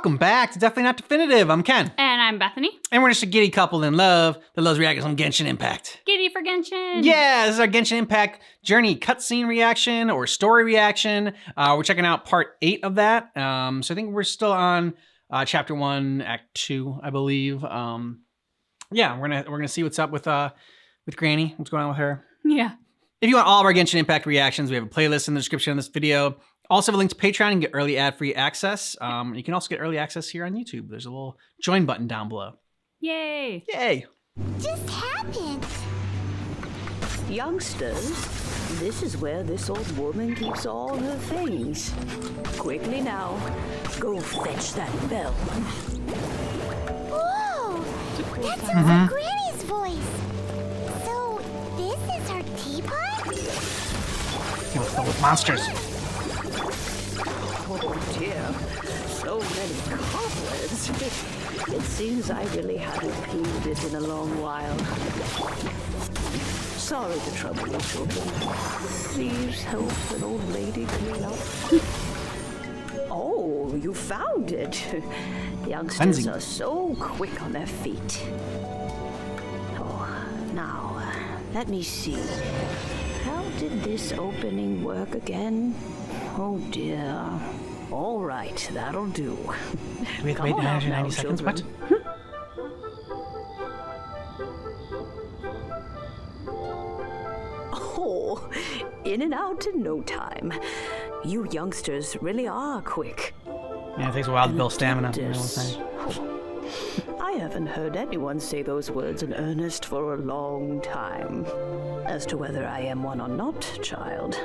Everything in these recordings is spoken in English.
Welcome back to Definitely Not Definitive. I'm Ken. And I'm Bethany. And we're just a giddy couple in love that loves reacting on Genshin Impact. Giddy for Genshin. Yeah, this is our Genshin Impact journey cutscene reaction or story reaction. We're checking out part 8 of that. So I think we're still on chapter 1, act 2, I believe. Yeah, we're gonna see what's up with Granny. What's going on with her? Yeah. If you want all of our Genshin Impact reactions, we have a playlist in the description of this video. Also have a link to Patreon and get early ad-free access. You can also get early access here on YouTube. There's a little join button down below. Yay. Yay. Just happened. Youngsters, this is where this old woman keeps all her things. Quickly now, go fetch that bell. Whoa! That sounds like Granny's voice. So, this is her teapot? It was filled with monsters. Oh dear, so many cobwebs. It seems I really haven't cleaned it in a long while. Sorry to trouble you, children. Please help an old lady clean up. Oh, you found it. Youngsters are so quick on their feet. Oh, now, let me see. How did this opening work again? Oh dear. All right, that'll do. Wait, 990 seconds? What? Oh, in and out in no time. You youngsters really are quick. Yeah, it takes a while to build stamina. You know what I'm saying? I haven't heard anyone say those words in earnest for a long time. As to whether I am one or not, child,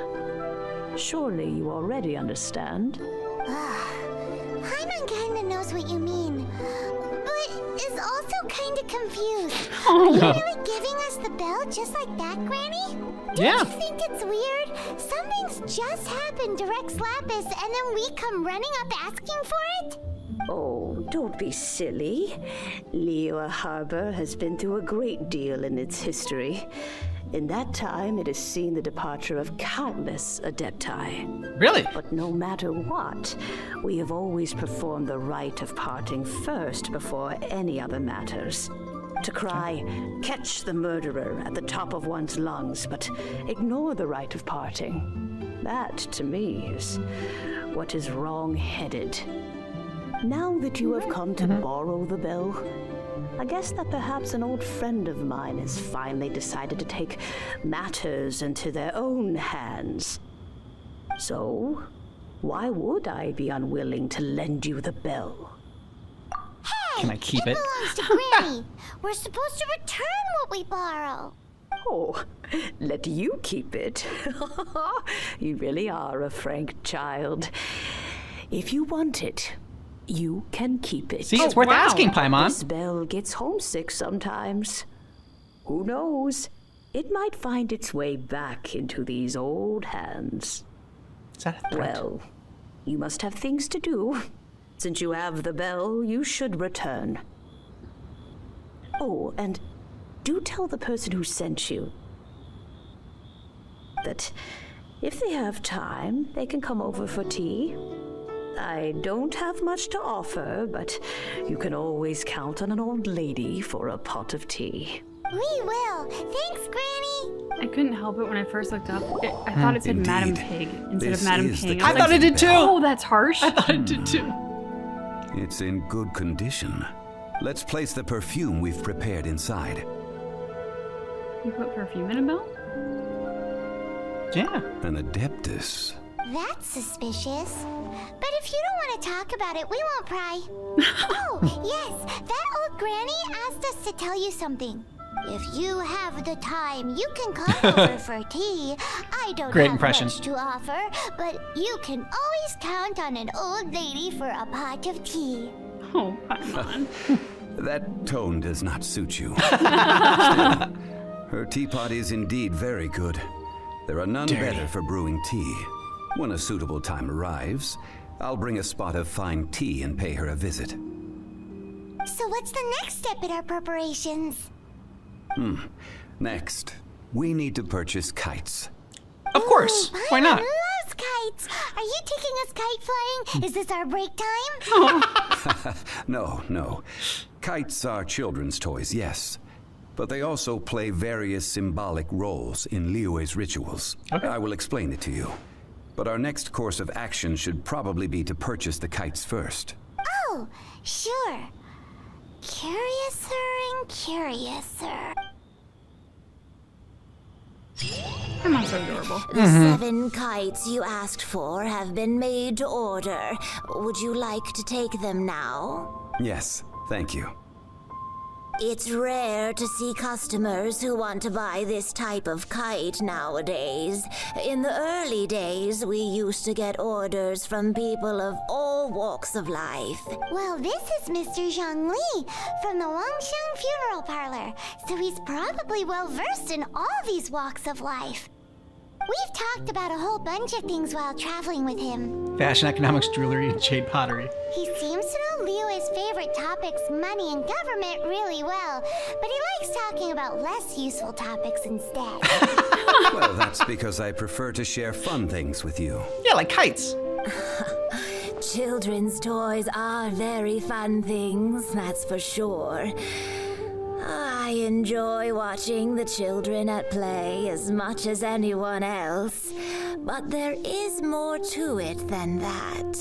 surely you already understand. Paimon kinda knows what you mean, but is also kinda confused. Oh, Are you no. really giving us the bell just like that, Granny? Yeah. Don't you think it's weird? Something's just happened to Rex Lapis, and then we come running up asking for it? Oh, don't be silly. Liyue Harbor has been through a great deal in its history. In that time, it has seen the departure of countless Adepti. Really? But no matter what, we have always performed the rite of parting first before any other matters. To cry, catch the murderer at the top of one's lungs, but ignore the rite of parting. That, to me, is what is wrong-headed. Now that you have come to borrow the bell, I guess that perhaps an old friend of mine has finally decided to take matters into their own hands. So, why would I be unwilling to lend you the bell? Hey, Can I keep it? belongs to Granny. We're supposed to return what we borrow. Oh, let you keep it. You really are a frank child. If you want it, you can keep it. See, it's worth wow. asking, Paimon. This bell gets homesick sometimes. Who knows? It might find its way back into these old hands. Is that a threat? Well, you must have things to do. Since you have the bell, you should return. Oh, and do tell the person who sent you that if they have time, they can come over for tea. I don't have much to offer, but you can always count on an old lady for a pot of tea. We will. Thanks, Granny. I couldn't help it when I first looked up. I thought it said Indeed. Madam Pig instead This of Madam is the King. I was thought like, it did too. Oh, that's harsh. I thought it did too. It's in good condition. Let's place the perfume we've prepared inside. You put perfume in a bell? Yeah. An Adeptus. That's suspicious. But if you don't want to talk about it, we won't pry. Oh, yes, that old Granny asked us to tell you something. If you have the time, you can come over for tea. I don't Great have impression. much to offer, but you can always count on an old lady for a pot of tea. Oh, Paimon. That tone does not suit you. Still, her teapot is indeed very good. There are none better for brewing tea. When a suitable time arrives, I'll bring a spot of fine tea and pay her a visit. So what's the next step in our preparations? Next, we need to purchase kites. Of course. Why not? Paimon loves kites. Are you taking us kite flying? Is this our break time? No. Kites are children's toys, yes. But they also play various symbolic roles in Liyue's rituals. Okay. I will explain it to you. But our next course of action should probably be to purchase the kites first. Oh, sure. Curiouser and curiouser. Her mom's so adorable. The 7 kites you asked for have been made to order. Would you like to take them now? Yes, thank you. It's rare to see customers who want to buy this type of kite nowadays. In the early days, we used to get orders from people of all walks of life. Well, this is Mr. Zhongli from the Wangxiang Funeral Parlor, so he's probably well versed in all these walks of life. We've talked about a whole bunch of things while traveling with him. Fashion, economics, jewelry, and jade pottery. He seems to know Liyue's favorite topics, money and government, really well, but he likes talking about less useful topics instead. Well, that's because I prefer to share fun things with you. Yeah, like kites. Children's toys are very fun things, that's for sure. I enjoy watching the children at play as much as anyone else, but there is more to it than that.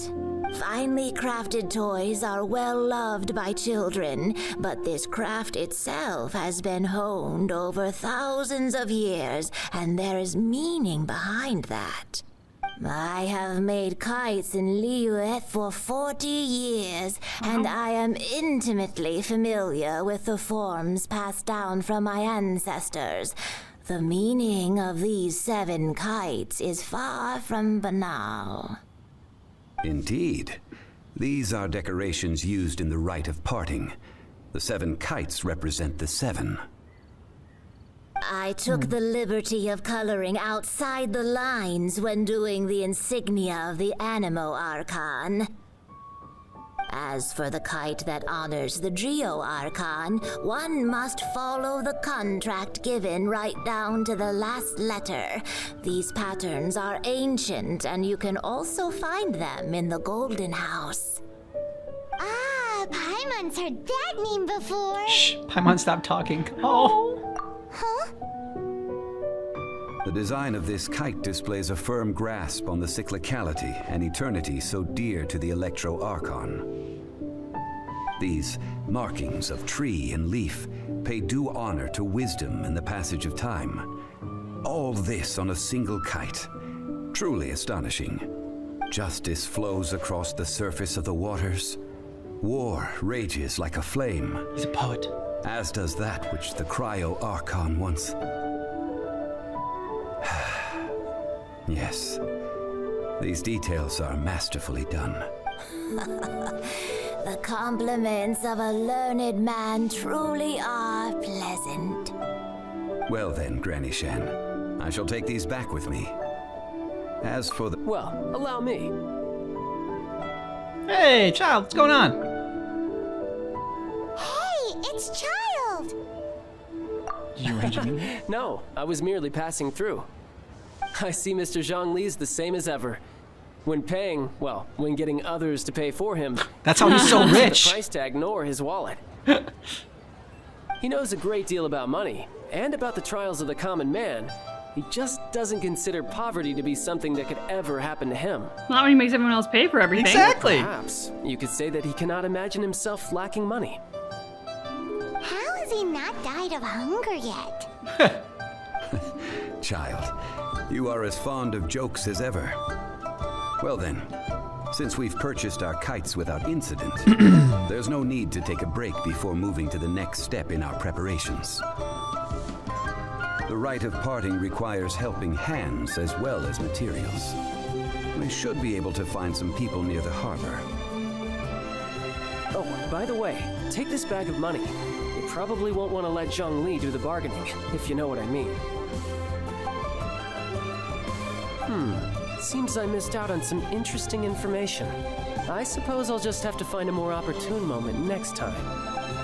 Finely crafted toys are well loved by children, but this craft itself has been honed over thousands of years, and there is meaning behind that. I have made kites in Liyue for 40 years, and I am intimately familiar with the forms passed down from my ancestors. The meaning of these 7 kites is far from banal. Indeed. These are decorations used in the rite of parting. The 7 kites represent the 7. I took the liberty of coloring outside the lines when doing the insignia of the Animo Archon. As for the kite that honors the Geo Archon, one must follow the contract given right down to the last letter. These patterns are ancient, and you can also find them in the Golden House. Ah, Paimon's heard that name before. Shh, Paimon, stop talking. Oh. Huh? The design of this kite displays a firm grasp on the cyclicality and eternity so dear to the Electro Archon. These markings of tree and leaf pay due honor to wisdom and the passage of time. All this on a single kite. Truly astonishing. Justice flows across the surface of the waters. War rages like a flame. He's a poet. As does that which the Cryo Archon once... Yes, these details are masterfully done. The compliments of a learned man truly are pleasant. Well then, Granny Shan, I shall take these back with me. As for the... Well, allow me. Hey, child, what's going on? Hey, it's Child! Did you arrange a meeting? No, I was merely passing through. I see Mr. Zhongli's the same as ever. When paying, well, when getting others to pay for him, That's how he's so the rich. price tag nor his wallet. He knows a great deal about money and about the trials of the common man. He just doesn't consider poverty to be something that could ever happen to him. Not when he makes everyone else pay for everything. Exactly. Perhaps you could say that he cannot imagine himself lacking money. How has he not died of hunger yet? Child, you are as fond of jokes as ever. Well then, since we've purchased our kites without incident, there's no need to take a break before moving to the next step in our preparations. The rite of parting requires helping hands as well as materials. We should be able to find some people near the harbor. Oh, by the way, take this bag of money. You probably won't want to let Zhongli do the bargaining, if you know what I mean. Seems I missed out on some interesting information. I suppose I'll just have to find a more opportune moment next time.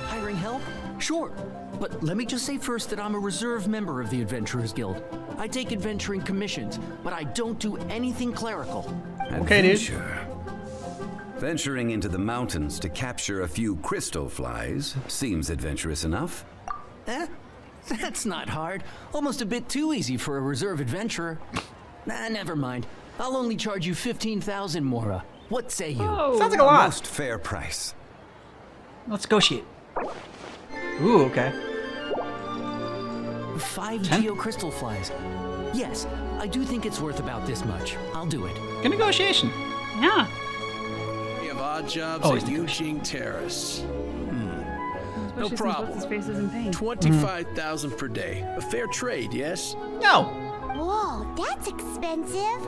Hiring help? Sure, but let me just say first that I'm a reserve member of the Adventurers Guild. I take adventuring commissions, but I don't do anything clerical. Okay, dude. Adventure. Venturing into the mountains to capture a few crystal flies seems adventurous enough. That's not hard. Almost a bit too easy for a reserve adventurer. Nah, never mind. I'll only charge you 15,000 Mora. What say you? Oh. Sounds like a lot. Most fair price. Let's negotiate. Ooh, okay. 5 10? geocrystal flies. Yes, I do think it's worth about this much. I'll do it. Good negotiation. Yeah. We have odd jobs Always at Eugene Terrace. Especially since problem. what's his face is in pain. 25,000 per day. A fair trade, yes? No. Whoa, that's expensive.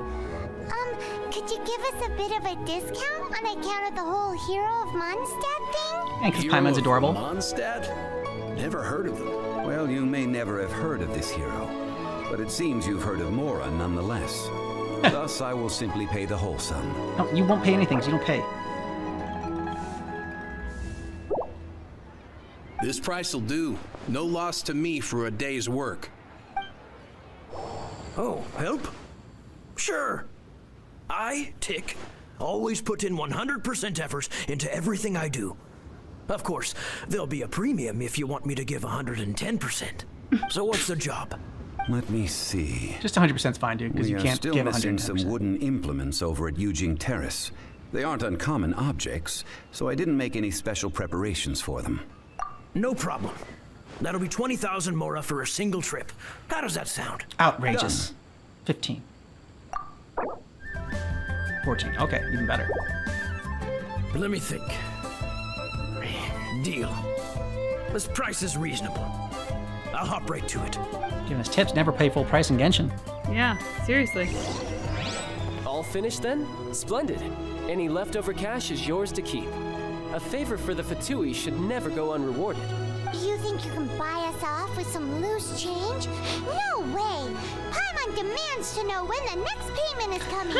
Could you give us a bit of a discount on account of the whole Hero of Mondstadt thing? And because Hero Paimon's of adorable. Mondstadt? Never heard of them. Well, you may never have heard of this hero, but it seems you've heard of Mora nonetheless. Thus, I will simply pay the whole sum. No, you won't pay anything, 'cause you don't pay. This price will do. No loss to me for a day's work. Oh, help? Sure. I, Tick, always put in 100% effort into everything I do. Of course, there'll be a premium if you want me to give 110%. So what's the job? Let me see. Just 100% is fine, dude, because We you are can't still give missing 110%. some wooden implements over at Eugene Terrace. They aren't uncommon objects, so I didn't make any special preparations for them. No problem. That'll be 20,000 Mora for a single trip. How does that sound? Outrageous. 15. 14. Okay, even better. Let me think. Deal. This price is reasonable. I'll hop right to it. Giving us tips, never pay full price in Genshin. Yeah, seriously. All finished then? Splendid. Any leftover cash is yours to keep. A favor for the Fatui should never go unrewarded. You think you can buy us off with some loose change? No way! Paimon demands to know when the next payment is coming.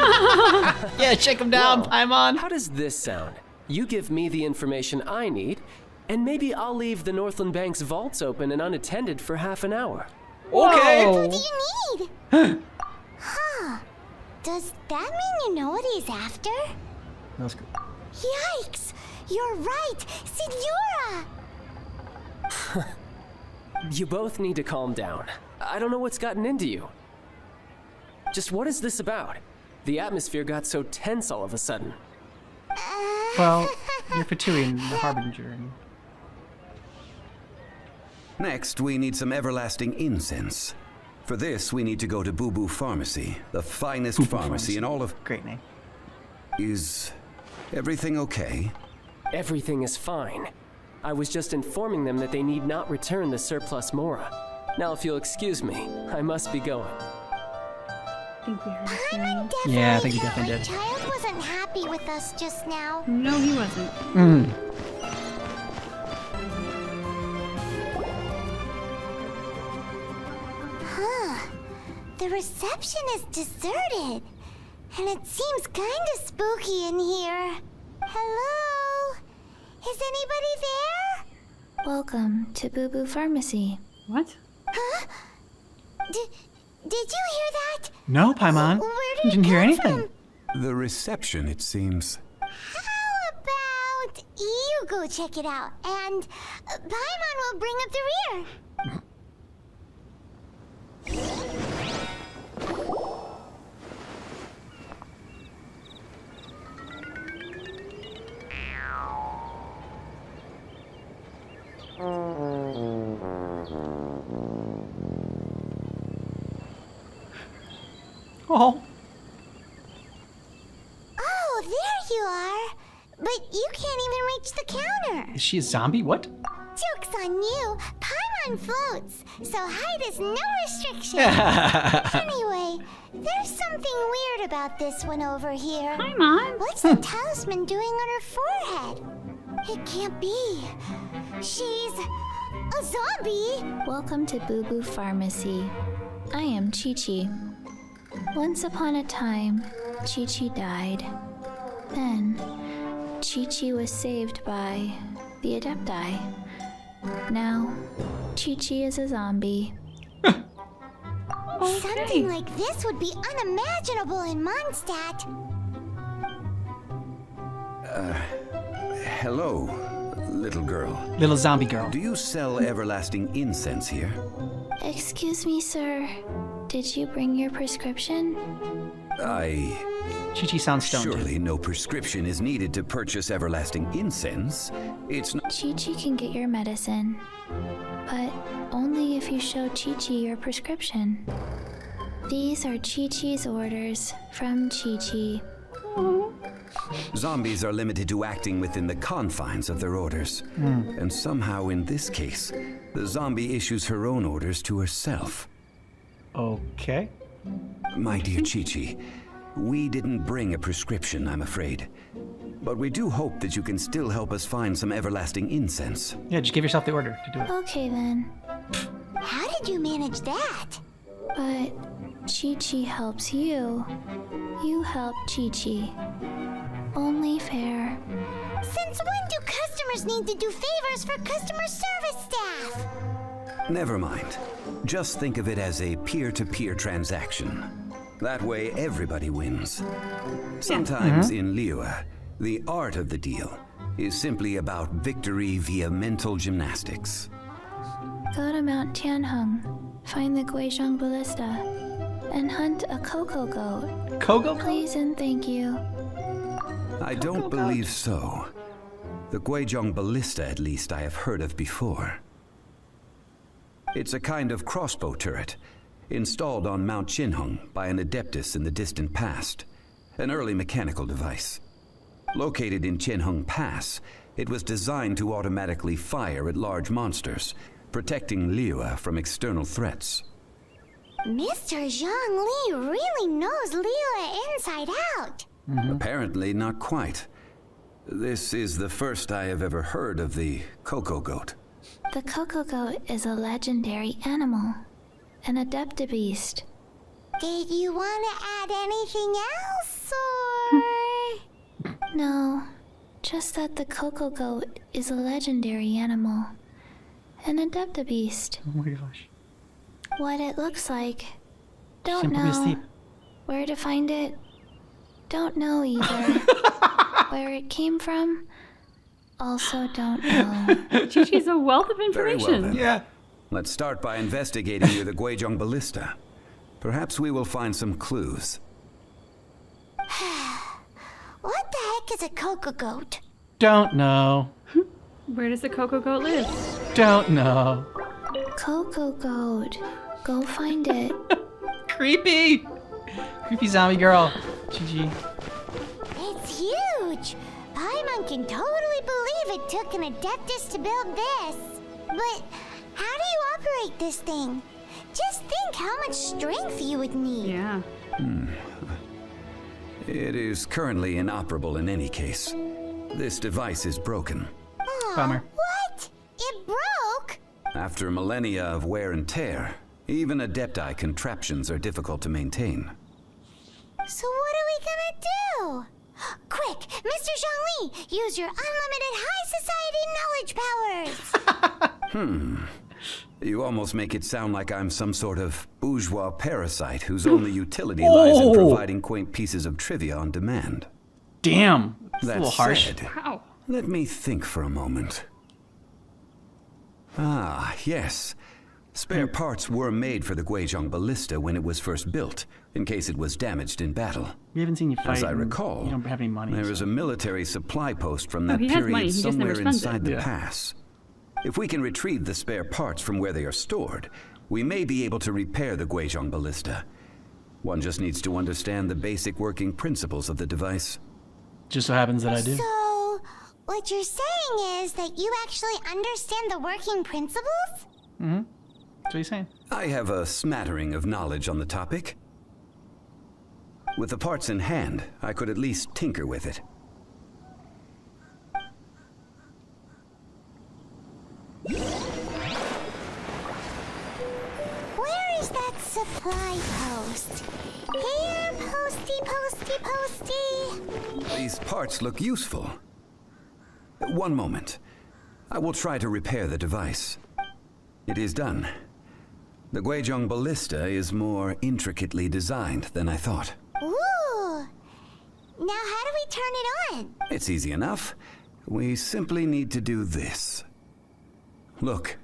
Yeah, shake him down, Well, Paimon. How does this sound? You give me the information I need, and maybe I'll leave the Northland Bank's vaults open and unattended for half an hour. Okay. What do you need? Huh. Does that mean you know what he's after? That's good. Yikes! You're right! Signora! You both need to calm down. I don't know what's gotten into you. Just what is this about? The atmosphere got so tense all of a sudden. Well, you're Fatui and the Harbinger. And... Next, we need some everlasting incense. For this, we need to go to Boo Boo Pharmacy, the finest Boo Boo pharmacy in all of... Great name. Is everything okay? Everything is fine. I was just informing them that they need not return the surplus Mora. Now, if you'll excuse me, I must be going. I think we heard this Paimon one. definitely Yeah, I think you thought definitely my did. child wasn't happy with us just now. No, he wasn't. Huh. The reception is deserted. And it seems kinda spooky in here. Hello? Is anybody there? Welcome to Boo Boo Pharmacy. What? Huh? Did you hear that? No, Paimon. Where I did didn't it hear come anything. from? The reception, it seems. How about you go check it out, and Paimon will bring up the rear. Oh. Oh, there you are. But you can't even reach the counter. Is she a zombie? What? Joke's on you. Paimon floats, so height is no restriction. Anyway, there's something weird about this one over here. Paimon? What's the talisman doing on her forehead? It can't be. She's a zombie. Welcome to Boo Boo Pharmacy. I am Chi-Chi. Once upon a time, Chi-Chi died. Then, Chi-Chi was saved by the Adepti. Now, Chi-Chi is a zombie. Something like this would be unimaginable in Mondstadt. Hello, little girl. Little zombie girl. Do you sell everlasting incense here? Excuse me, sir. Did you bring your prescription? Chi-Chi sounds stoned. Surely no prescription is needed to purchase everlasting incense. It's not. Chi-Chi can get your medicine, but only if you show Chi-Chi your prescription. These are Chi-Chi's orders from Chi-Chi. Zombies are limited to acting within the confines of their orders. And somehow in this case, the zombie issues her own orders to herself. Okay. My dear Chi-Chi, we didn't bring a prescription, I'm afraid. But we do hope that you can still help us find some everlasting incense. Yeah, just give yourself the order to do it. Okay then. How did you manage that? But Chi-Chi helps you. You help Chi-Chi. Only fair. Since when do customers need to do favors for customer service staff? Never mind. Just think of it as a peer-to-peer transaction. That way everybody wins. Sometimes in Liyue, the art of the deal is simply about victory via mental gymnastics. Go to Mount Tianheng, find the Guizhong Ballista, and hunt a cocoa goat. Kogo? Please and thank you. I don't believe so. The Guizhong Ballista, at least, I have heard of before. It's a kind of crossbow turret, installed on Mount Tianheng by an adeptus in the distant past, an early mechanical device. Located in Tianheng Pass, it was designed to automatically fire at large monsters, protecting Liyue from external threats. Mr. Zhang Li really knows Liyue inside out. Apparently not quite. This is the first I have ever heard of the cocoa goat. The cocoa goat is a legendary animal, an adeptabeast. Did you want to add anything else, or...? No, just that the cocoa goat is a legendary animal, an adeptabeast. Oh my gosh. What it looks like, don't Shouldn't put me to know. sleep. Where to find it, don't know either. Where it came from, also don't know. Chi-Chi's a wealth of Very well, information. then. Yeah. Let's start by investigating near the Guizhong Ballista. Perhaps we will find some clues. What the heck is a cocoa goat? Don't know. Where does the cocoa goat live? Don't know. Cocoa goat, go find it. Creepy. Creepy zombie girl. Chi-Chi. It's huge! Paimon can totally believe it took an adeptus to build this. But how do you operate this thing? Just think how much strength you would need. Yeah. It is currently inoperable in any case. This device is broken. Aw, Bummer. what? It broke? After millennia of wear and tear, even adepti contraptions are difficult to maintain. So what are we gonna do? Quick, Mr. Zhang Li, use your unlimited high society knowledge powers! You almost make it sound like I'm some sort of bourgeois parasite whose only utility lies in providing quaint pieces of trivia on demand. Damn. That's a That little harsh. said, Wow. let me think for a moment. Ah, yes. Spare parts were made for the Guizhong Ballista when it was first built, in case it was damaged in battle. We haven't seen you fight. As I and recall, you don't have any money. there so- is a military supply post from that he has money, period he just never somewhere spends it. inside the Yeah. pass. If we can retrieve the spare parts from where they are stored, we may be able to repair the Guizhong Ballista. One just needs to understand the basic working principles of the device. Just so happens that I do. So, what you're saying is that you actually understand the working principles? That's what he's saying. I have a smattering of knowledge on the topic. With the parts in hand, I could at least tinker with it. Where is that supply post? Here, posty, posty, posty. These parts look useful. One moment. I will try to repair the device. It is done. The Guizhong ballista is more intricately designed than I thought. Ooh! Now how do we turn it on? It's easy enough. We simply need to do this. Look,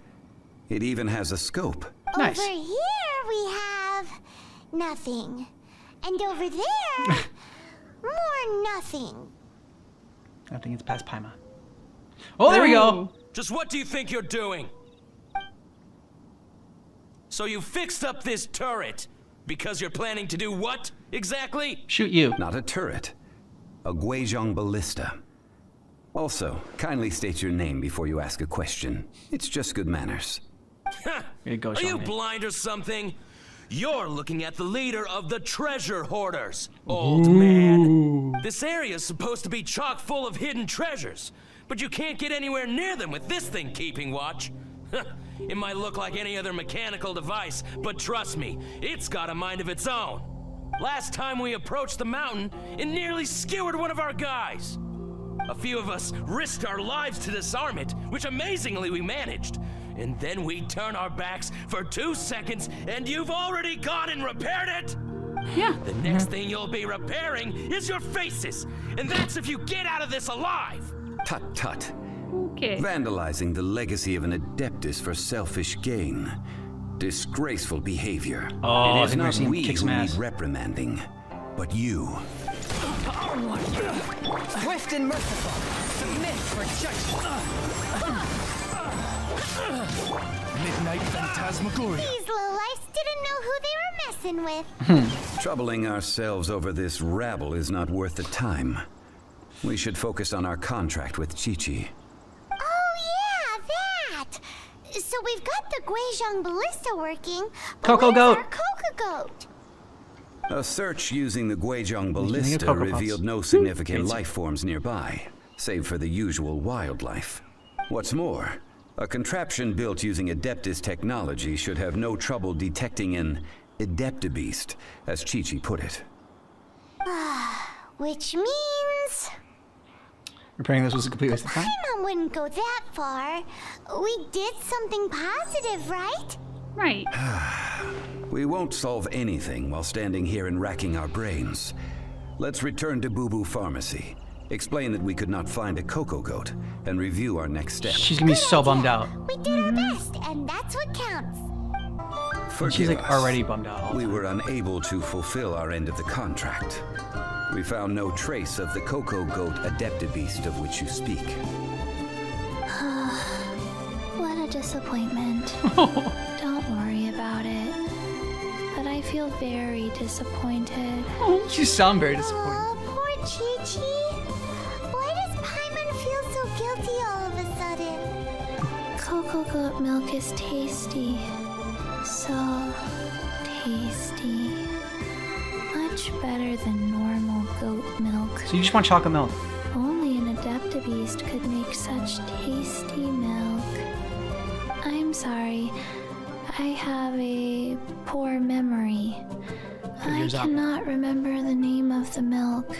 it even has a scope. Nice. Over here we have nothing. And over there, more nothing. I think it's past Paimon. Oh, there we go. Just what do you think you're doing? So you fixed up this turret because you're planning to do what exactly? Shoot you. Not a turret. A Guizhong ballista. Also, kindly state your name before you ask a question. It's just good manners. Here it goes, Are you Shawnee. blind or something? You're looking at the leader of the treasure hoarders, old man. This area's supposed to be chock full of hidden treasures, but you can't get anywhere near them with this thing keeping watch. It might look like any other mechanical device, but trust me, it's got a mind of its own. Last time we approached the mountain, it nearly skewered one of our guys. A few of us risked our lives to disarm it, which amazingly we managed. And then we turn our backs for 2 seconds, and you've already gone and repaired it? Yeah. The next thing you'll be repairing is your faces, and that's if you get out of this alive. Tut tut. Okay. Vandalizing the legacy of an Adeptus for selfish gain. Disgraceful behavior. Oh, it is I've never not seen we kick who some need ass. reprimanding, but you. Swift and merciful. Submit for judgment. Midnight Phantasmagoria. These lowlifes didn't know who they were messing with. Troubling ourselves over this rabble is not worth the time. We should focus on our contract with Chi-Chi. Oh yeah, that! So we've got the Guizhong ballista working, but Coco where's Goat. our Coco Goat? A search using the Guizhong Using ballista Coco Puffs. revealed no significant Fancy. life forms nearby, save for the usual wildlife. What's more, a contraption built using Adeptus technology should have no trouble detecting an Adeptabeast, as Chi-Chi put it. Which means Repairing this was a complete waste of time. Paimon wouldn't go that far. We did something positive, right? Right. We won't solve anything while standing here and racking our brains. Let's return to Boo Boo Pharmacy, explain that we could not find a Coco Goat, and review our next step. She's gonna be so bummed out. We did our best, and that's what counts. Forgive She's like us. already bummed out all the We time. were unable to fulfill our end of the contract. We found no trace of the Coco Goat Adeptabeast of which you speak. What a disappointment. Don't worry about it. But I feel very disappointed. You sound very disappointed. Oh, poor Chi-Chi. Why does Paimon feel so guilty all of a sudden? Cocoa goat milk is tasty. So tasty. Much better than normal goat milk. So you just want chocolate milk? Only an Adeptabeast could make such tasty milk. I'm sorry. I have a poor memory. I Figures out. cannot remember the name of the milk.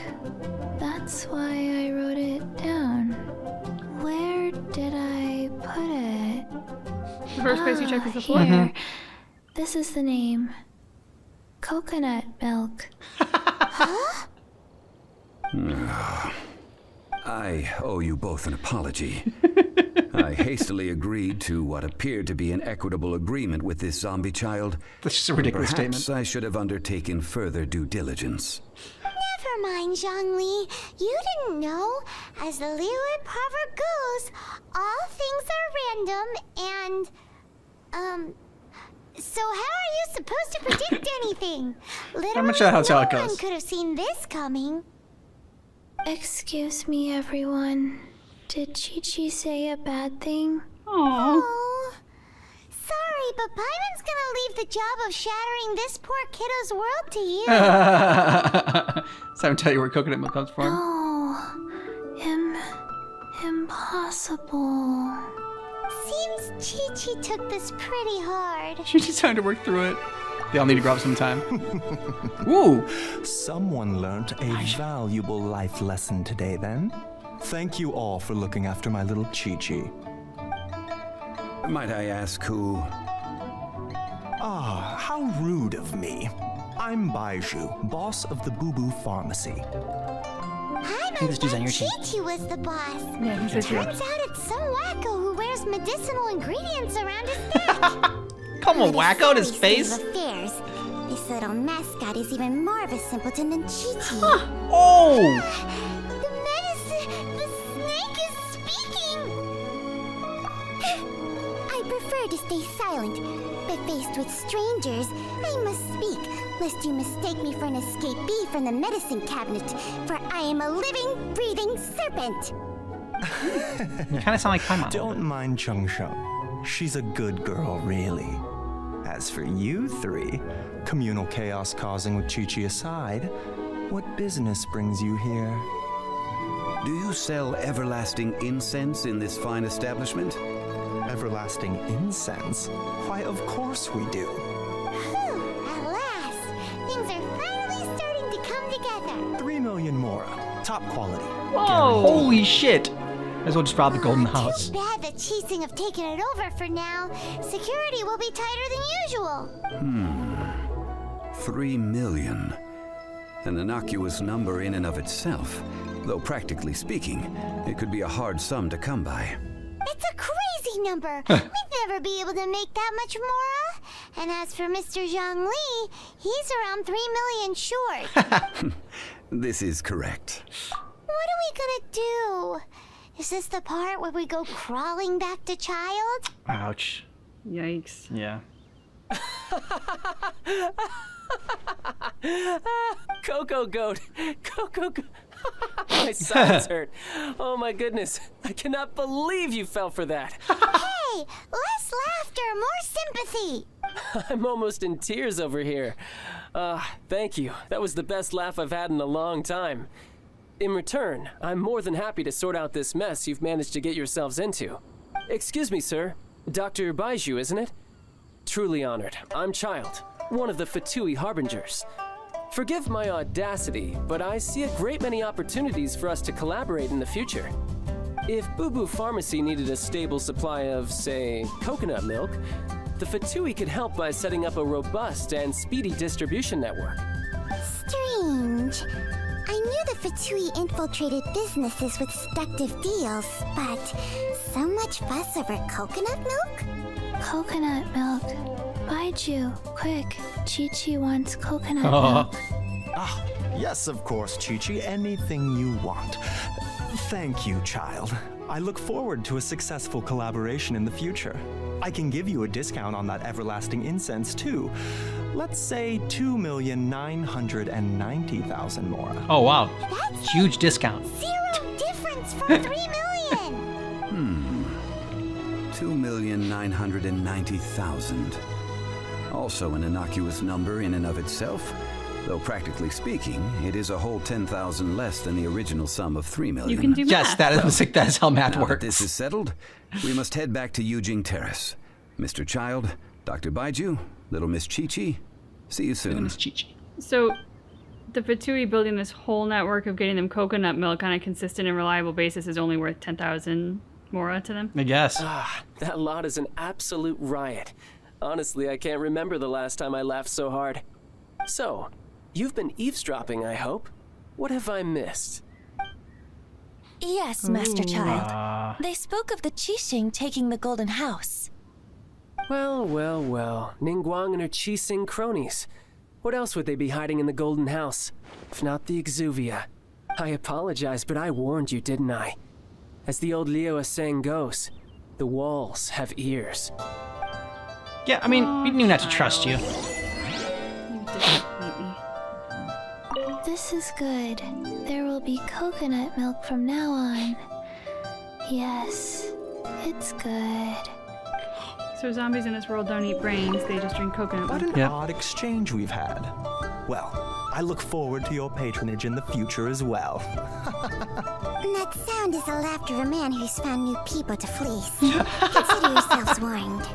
That's why I wrote it down. Where did I put it? The first place you checked was the floor. Here. This is the name. Coconut milk. I owe you both an apology. I hastily agreed to what appeared to be an equitable agreement with this zombie child. That's just a ridiculous Perhaps statement. I should have undertaken further due diligence. Never mind, Zhongli. You didn't know. As the Liyue proverb goes, all things are random and, so how are you supposed to predict anything? Literally, much of that's how it no goes. one could have seen this coming. Excuse me, everyone. Did Chi-Chi say a bad thing? Aww. Oh, sorry, but Paimon's gonna leave the job of shattering this poor kiddo's world to you. So I'm tell you where coconut milk comes from. No. Impossible. Seems Chi-Chi took this pretty hard. She's just trying to work through it. They all need to grab some time. Ooh. Someone learned a valuable life lesson today then. Thank you all for looking after my little Chi-Chi. Might I ask who? Ah, how rude of me. I'm Baiju, boss of the Boo Boo Pharmacy. I think this dude's on your team. Chi-Chi was the boss. Yeah, he says you. Turns out it's some wacko who wears medicinal ingredients around his neck. Come on, What a wacko, his sorry face. state of affairs. This little mascot is even more of a simpleton than Chi-Chi. Oh! The medicine, the snake is speaking. I prefer to stay silent, but faced with strangers, I must speak, lest you mistake me for an escapee from the medicine cabinet, for I am a living, breathing serpent. You kind of sound like Paimon. Don't mind Chung Sheng. She's a good girl, really. As for you three, communal chaos causing with Chi-Chi aside, what business brings you here? Do you sell everlasting incense in this fine establishment? Everlasting incense? Why, of course we do. Whew, at last, things are finally starting to come together. 3 million mora. Top quality. Whoa! Holy shit! Might as well just rob the Golden House. Too bad that Chi-Sing have taken it over for now. Security will be tighter than usual. 3 million. An innocuous number in and of itself. Though practically speaking, it could be a hard sum to come by. It's a crazy number. We'd never be able to make that much mora. And as for Mr. Zhang Li, he's around 3 million short. This is correct. What are we gonna do? Is this the part where we go crawling back to child? Ouch. Yikes. Yeah. Coco Goat! Coco Goat! My sides hurt. Oh my goodness. I cannot believe you fell for that. Hey, less laughter, more sympathy. I'm almost in tears over here. Thank you. That was the best laugh I've had in a long time. In return, I'm more than happy to sort out this mess you've managed to get yourselves into. Excuse me, sir. Dr. Baiju, isn't it? Truly honored. I'm Child, one of the Fatui Harbingers. Forgive my audacity, but I see a great many opportunities for us to collaborate in the future. If Boo Boo Pharmacy needed a stable supply of, say, coconut milk, the Fatui could help by setting up a robust and speedy distribution network. Strange. I knew the Fatui infiltrated businesses with seductive deals, but so much fuss over coconut milk? Coconut milk. Baiju, quick. Chi-Chi wants coconut milk. Ah, yes, of course, Chi-Chi. Anything you want. Thank you, child. I look forward to a successful collaboration in the future. I can give you a discount on that everlasting incense, too. Let's say 2,990,000 mora. Oh, wow. That's Huge discount. zero difference from 3 million. 2,990,000. Also an innocuous number in and of itself, though practically speaking, it is a whole 10,000 less than the original sum of 3 million. You can do math. Yes, that is how math Now that works. this is settled, we must head back to Yujing Terrace. Mr. Child, Dr. Baiju, little Miss Chi-Chi, see you soon. Miss Chi-Chi. So, the Fatui building this whole network of getting them coconut milk on a consistent and reliable basis is only worth 10,000 mora to them? I guess. That lot is an absolute riot. Honestly, I can't remember the last time I laughed so hard. So, you've been eavesdropping, I hope? What have I missed? Yes, Master Child. They spoke of the Qixing taking the Golden House. Well, well, well. Ningguang and her Qixing cronies. What else would they be hiding in the Golden House? If not the Exuvia. I apologize, but I warned you, didn't I? As the old Liu saying goes, the walls have ears. Yeah, I mean, we knew not to trust you. You disappoint me. This is good. There will be coconut milk from now on. Yes, it's good. So zombies in this world don't eat brains, they just drink coconut What milk. an odd exchange we've had. Well, I look forward to your patronage in the future as well. That sound is the laughter of a man who's found new people to fleece. Consider yourselves warned.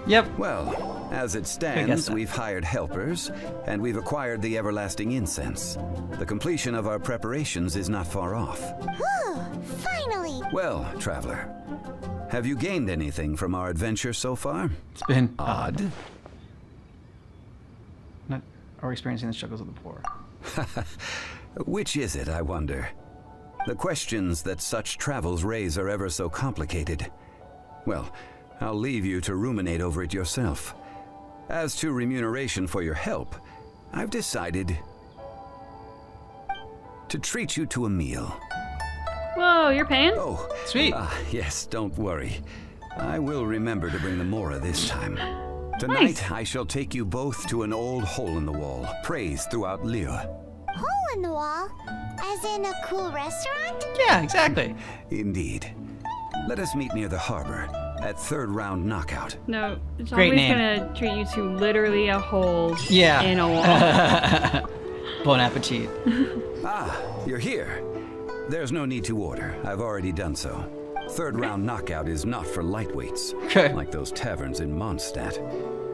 Yep. Well, as it guess stands, so. we've hired helpers, and we've acquired the everlasting incense. The completion of our preparations is not far off. Whew, finally. Well, traveler, Have you gained anything from our adventure so far? It's been Odd. Not are we experiencing the struggles of the poor. Which is it, I wonder? The questions that such travels raise are ever so complicated. Well, I'll leave you to ruminate over it yourself. As to remuneration for your help, I've decided to treat you to a meal. Whoa, you're paying? Oh, sweet. Yes, don't worry. I will remember to bring the Mora this time. Tonight, Nice. I shall take you both to an old hole in the wall, praised throughout Liyue. Hole in the wall? As in a cool restaurant? Yeah, exactly. Indeed. Let us meet near the harbor at third round knockout. No, it's Great always name. gonna treat you to literally a hole Yeah. in a wall. Bon appetit. Ah, you're here. There's no need to order. I've already done so. Third round knockout is not for lightweights, Okay. like those taverns in Mondstadt.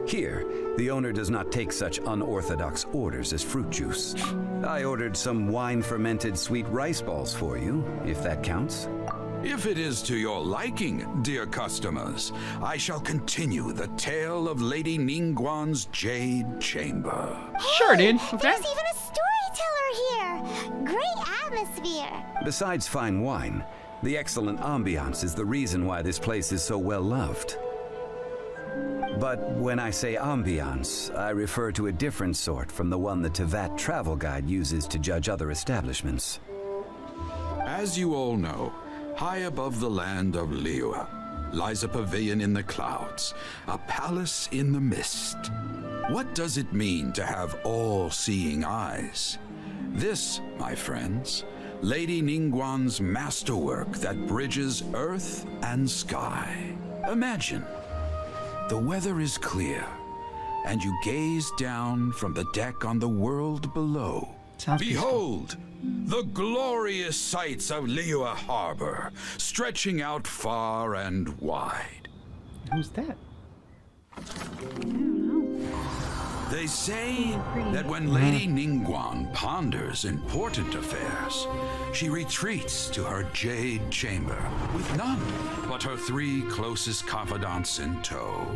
Here, the owner does not take such unorthodox orders as fruit juice. I ordered some wine-fermented sweet rice balls for you, if that counts. If it is to your liking, dear customers, I shall continue the tale of Lady Ningguang's Jade Chamber. Sure, dude. There's even a storyteller here. Great atmosphere. Besides fine wine, the excellent ambiance is the reason why this place is so well loved. But when I say ambiance, I refer to a different sort from the one the Tevat travel guide uses to judge other establishments. As you all know, high above the land of Liyue lies a pavilion in the clouds, a palace in the mist. What does it mean to have all-seeing eyes? This, my friends, Lady Ningguang's masterwork that bridges earth and sky. Imagine, the weather is clear, and you gaze down from the deck on the world below. Sounds Behold, the glorious sights of Liyue Harbor, stretching out far and wide. Who's that? They say that when Lady Ningguang ponders important affairs, she retreats to her jade chamber with none but her 3 closest confidants in tow.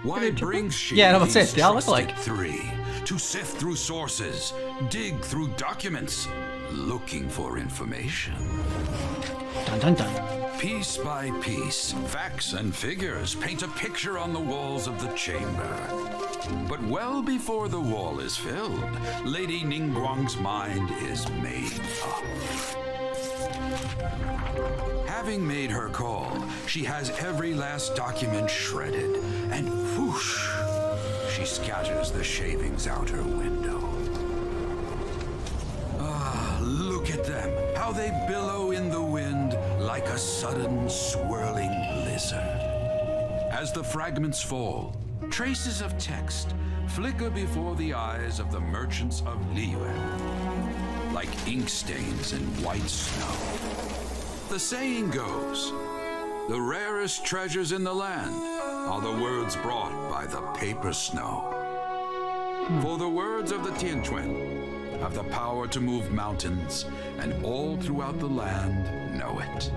Why brings she Yeah, that's these it. They all look trusted like. 3 to sift through sources, dig through documents, looking for information? Dun dun dun. Piece by piece, facts and figures paint a picture on the walls of the chamber. But well before the wall is filled, Lady Ningguang's mind is made up. Having made her call, she has every last document shredded, and whoosh, she scatters the shavings out her window. Ah, look at them, how they billow in the wind like a sudden swirling blizzard. As the fragments fall, traces of text flicker before the eyes of the merchants of Liyue, like ink stains in white snow. The saying goes, the rarest treasures in the land are the words brought by the paper snow. For the words of the Tianquan have the power to move mountains, and all throughout the land know it.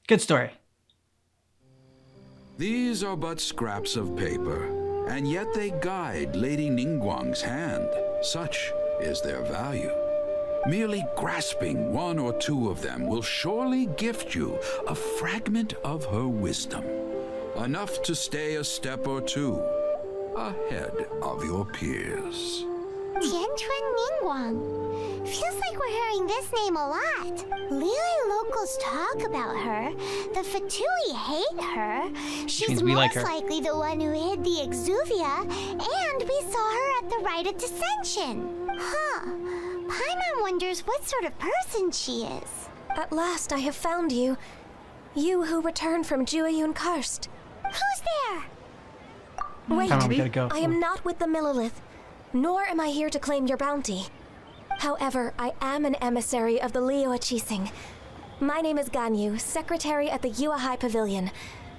Good story. These are but scraps of paper, and yet they guide Lady Ningguang's hand. Such is their value. Merely grasping 1 or 2 of them will surely gift you a fragment of her wisdom, enough to stay a step or 2 ahead of your peers. Tianquan Ningguang. Feels like we're hearing this name a lot. Liyue locals talk about her. The Fatui hate her. She's means we like most her. likely the one who hid the exuvia, and we saw her at the rite of dissension. Huh. Paimon wonders what sort of person she is. At last I have found you. You who returned from Jueyun Karst. Who's there? Wait, Come on, we gotta go. I am not with the Millilith, nor am I here to claim your bounty. However, I am an emissary of the Liyue Chising. My name is Ganyu, secretary at the Yuehai Pavilion,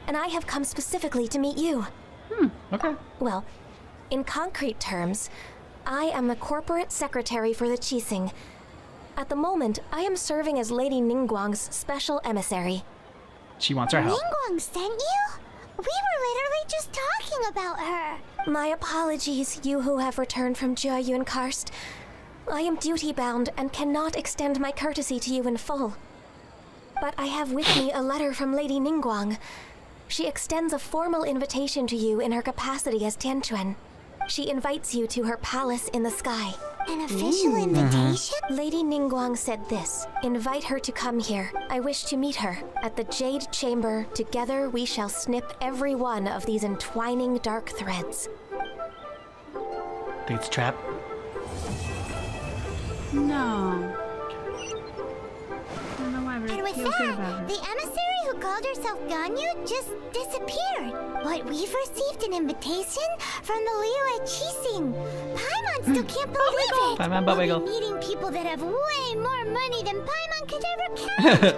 and I have come specifically to meet you. Okay. Well, in concrete terms, I am the corporate secretary for the Qixing. At the moment, I am serving as Lady Ningguang's special emissary. She wants our help. Ningguang sent you? We were literally just talking about her. My apologies, you who have returned from Jiayun Karst. I am duty-bound and cannot extend my courtesy to you in full. But I have with me a letter from Lady Ningguang. She extends a formal invitation to you in her capacity as Tianquan. She invites you to her palace in the sky. An official invitation? Lady Ningguang said this. Invite her to come here. I wish to meet her. At the Jade Chamber, together we shall snip every one of these entwining dark threads. Think it's a trap? No. I don't know why, but And I with feel good about that, her. the emissary who called herself Ganyu just disappeared. But we've received an invitation from the Liyue Qixing. Paimon still can't believe it. Paimon We'll Buttwiggle. be meeting people that have way more money than Paimon could ever count.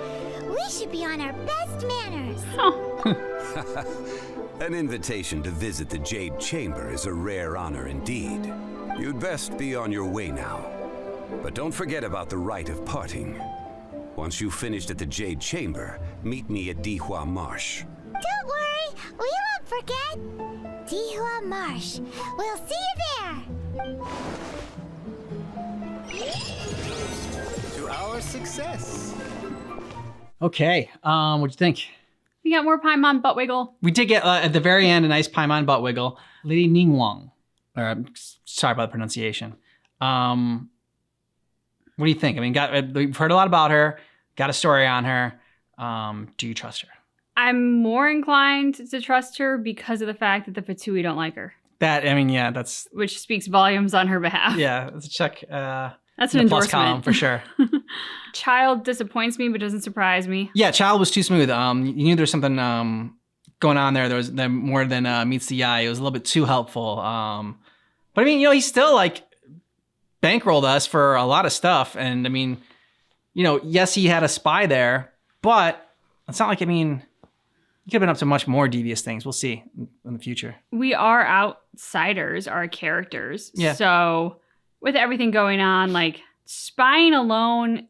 We should be on our best manners. An invitation to visit the Jade Chamber is a rare honor indeed. You'd best be on your way now. But don't forget about the rite of parting. Once you've finished at the Jade Chamber, meet me at Dihua Marsh. Don't worry, we won't forget. Dihua Marsh. We'll see you there. To our success. Okay. What'd you think? We got more Paimon butt wiggle. We did get at the very end a nice Paimon butt wiggle. Lady Ningguang. Sorry about the pronunciation. What do you think? I mean, we've heard a lot about her. Got a story on her. Do you trust her? I'm more inclined to trust her because of the fact that the Fatui don't like her. That's which speaks volumes on her behalf. Yeah, let's check. That's in an the plus endorsement column for sure. Child disappoints me, but doesn't surprise me. Yeah, Child was too smooth. You knew there was something going on there. There was more than meets the eye. It was a little bit too helpful. But I mean, he still bankrolled us for a lot of stuff. And I mean, yes, he had a spy there, but it's not he could have been up to much more devious things. We'll see in the future. We are outsiders, our characters. Yeah. So with everything going on, spying alone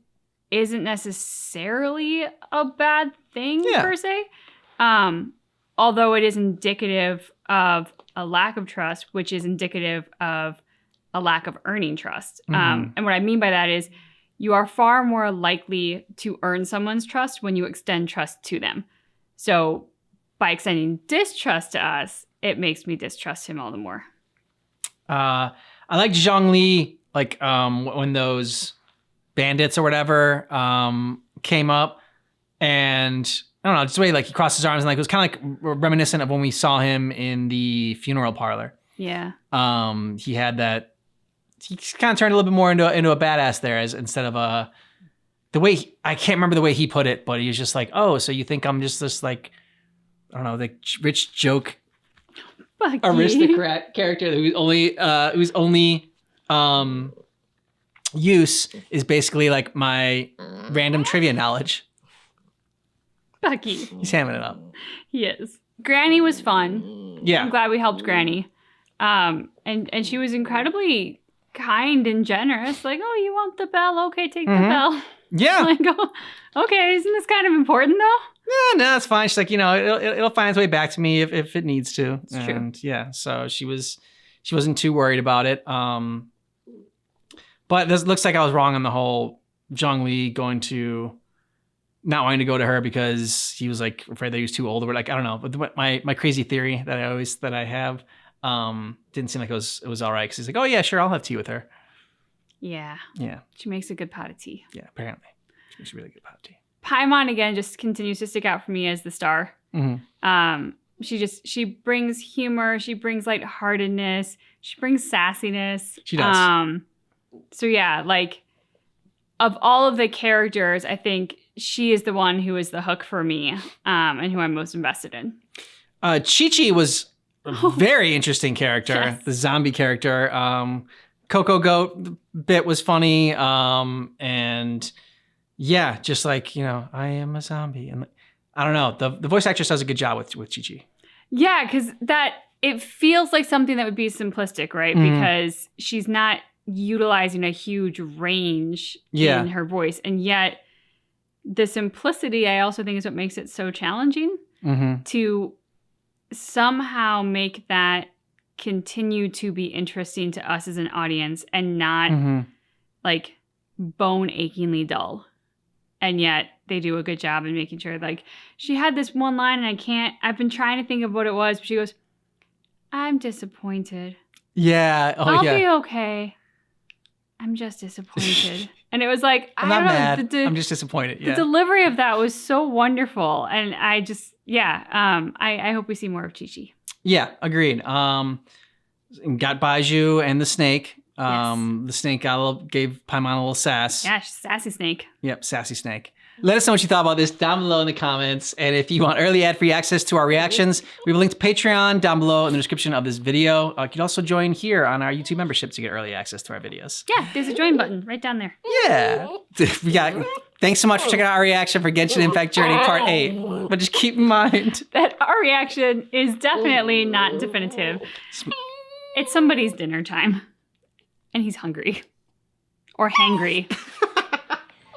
isn't necessarily a bad thing per se. Although it is indicative of a lack of trust, which is indicative of a lack of earning trust. And what I mean by that is you are far more likely to earn someone's trust when you extend trust to them. So by extending distrust to us, it makes me distrust him all the more. I like Zhongli, when those bandits or whatever came up, and I don't know, just the way he crossed his arms and it was kind of reminiscent of when we saw him in the funeral parlor. Yeah. He had that. He kind of turned a little bit more into a badass there, instead of the way I can't remember the way he put it, but he was just oh, so you think I'm just this I don't know, the rich joke aristocrat character whose only use is basically my random trivia knowledge. Bucky. He's hamming it up. He is. Granny was fun. Yeah. I'm glad we helped Granny. And she was incredibly kind and generous. Oh, you want the bell? Okay, take the bell. Yeah. Okay, isn't this kind of important though? Yeah, no, it's fine. She's it'll find its way back to me if it needs to. It's true. Yeah, so she wasn't too worried about it. But this looks like I was wrong on the whole Zhongli not wanting to go to her because he was afraid that he was too old, or I don't know. But my crazy theory that I have didn't seem like it was all right, because he's oh yeah, sure, I'll have tea with her. Yeah. Yeah. She makes a good pot of tea. Yeah, apparently. She makes a really good pot of tea. Paimon again just continues to stick out for me as the star. She brings humor, she brings lightheartedness, she brings sassiness. She does. So yeah, of all of the characters, I think she is the one who is the hook for me, and who I'm most invested in. Chi-Chi was a very interesting character. Yes. The zombie character. Coco Goat bit was funny. And yeah, just I am a zombie. And I don't know. The voice actress does a good job with Chi-Chi. Yeah, because that it feels like something that would be simplistic, right? Because she's not utilizing a huge range in her voice. And yet the simplicity, I also think, is what makes it so challenging to somehow make that continue to be interesting to us as an audience and not like bone achingly dull. And yet they do a good job in making sure, like, she had this one line and I've been trying to think of what it was, but she goes, I'm disappointed. Yeah. Oh, I'll be okay. I'm just disappointed. And it was like, I'm not mad. I'm just disappointed. Yeah. The delivery of that was so wonderful. And I just, I hope we see more of Chi-Chi. Yeah, agreed. Got Baiju and the snake. The snake gave Paimon a little sass. Yeah, sassy snake. Yep, sassy snake. Let us know what you thought about this down below in the comments. And if you want early ad-free access to our reactions, we have a link to Patreon down below in the description of this video. You can also join here on our YouTube membership to get early access to our videos. Yeah, there's a join button right down there. Yeah. Thanks so much for checking out our reaction for Genshin Impact Journey Part 8. But just keep in mind that our reaction is definitely not definitive. It's somebody's dinner time. And he's hungry. Or hangry.